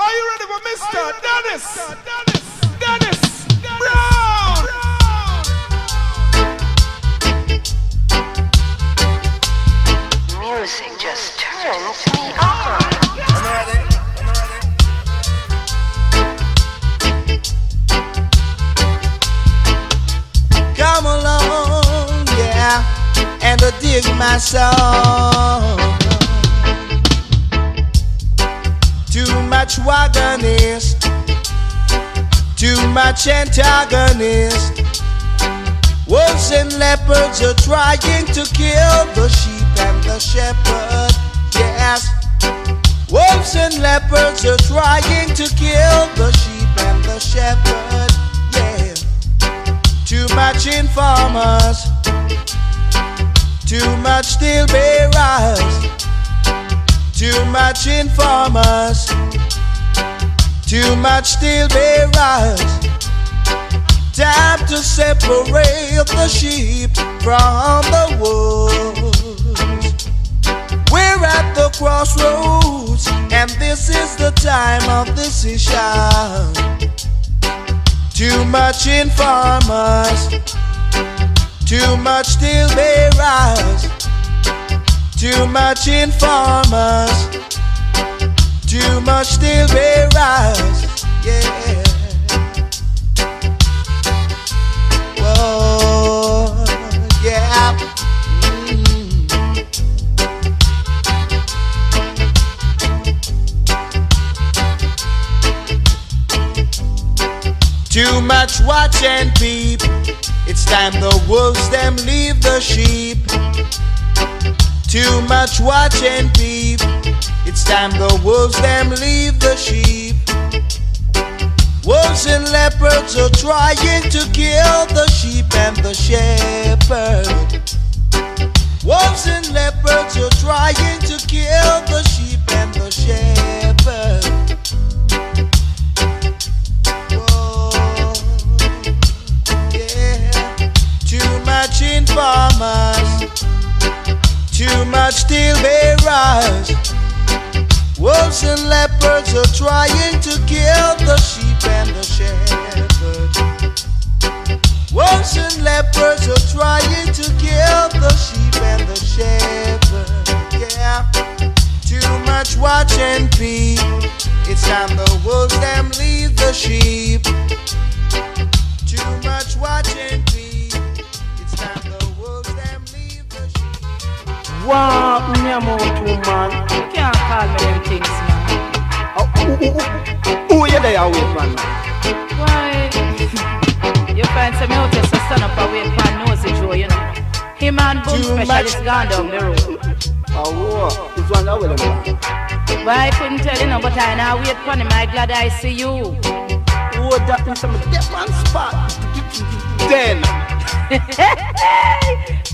Are you ready for Mr. Dennis Brown? Music just turns me on. I'm ready. Come along, yeah, and dig my song. Too much wagonist, too much antagonist. Wolves and leopards are trying to kill the sheep and the shepherd. Yes, wolves and leopards are trying to kill the sheep and the shepherd. Yeah, too much informers, too much steel bearers. Too much informers, too much steel bearers. Time to separate the sheep from the wolves. We're at the crossroads, and this is the time of decision. Too much informers, too much steel bearers. Too much informers, too much steel bearers, yeah. Whoa, yeah. Too much watch and peep. It's time the wolves them leave the sheep. Too much watch and peep. It's time the wolves them leave the sheep. Wolves and leopards are trying to kill the sheep and the shepherd. Wolves and leopards are trying to kill the sheep and the shepherd. Whoa, yeah. Too much informers, too much steel bearers. Wolves and leopards are trying to kill the sheep and the shepherd. Wolves and leopards are trying to kill the sheep and the shepherd. Yeah, too much watch and peep. It's time the wolves them leave the sheep. Too much watch and peep. It's time the wolves them leave the sheep. Wow, me am out too, man. You can't call me them things, man. Who you there with, man? Why? You find some out here, so stand up and wait for nosy Joe, you know. Him and Boom Specialist gone down the road. Oh, this one that will man. Why I couldn't tell you, no, but I now wait for him. I'm glad I see you. Oh, that is some different spot. Then.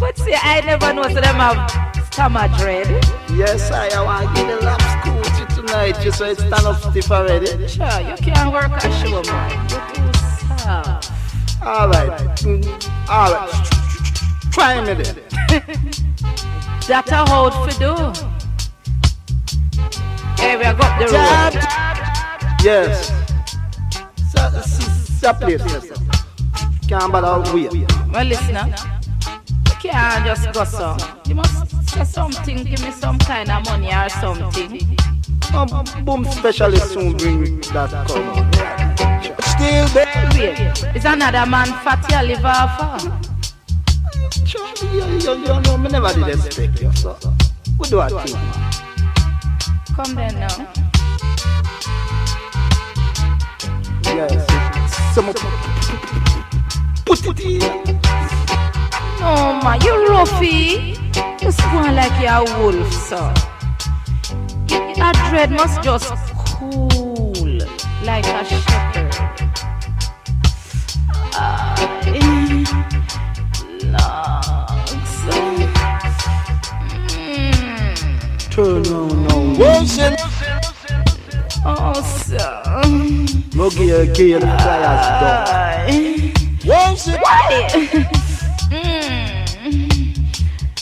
But see, I never know so them have stomach dread. Yes, I want to get the lap school to tonight, just so it stand up stiff already. Sure, you can't work a show, man. You're too soft. Alright. Try me then. That's a hold for do. Hey, we got the road. Yes. That place, yes. Can't bother wait. Well, listen, you can't just go so. You must say something, give me some kind of money or something. Boom Specialist soon bring that cover. Still there. Wait, is another man fat you live off of? You know, me never did expect you, so. What do I think, man? Come there now. Yes. Some put it in. No, man, you roughy. You sound like you're a wolf, sir. That dread must just cool like a shepherd. Turn on now. Wilson. Oh, sir. No gear, the flyers done. Wilson.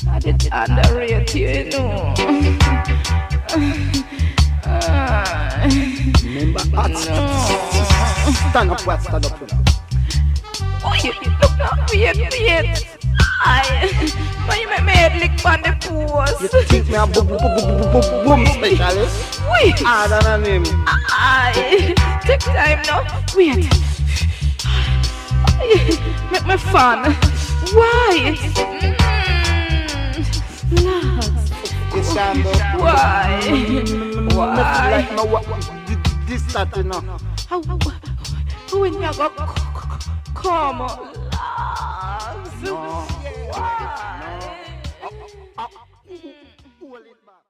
I did underrate you, you know. Remember, stand up, what? Stand up. Wait, look now, wait. Why you make me head lick on the pose? You think me a boom specialist? Wait. Harder than him. Take time now. Wait. Make me fun. Why? Lads. Yes, stand up. Why? Like no, this that you know. How when you go come, lads? No. Why?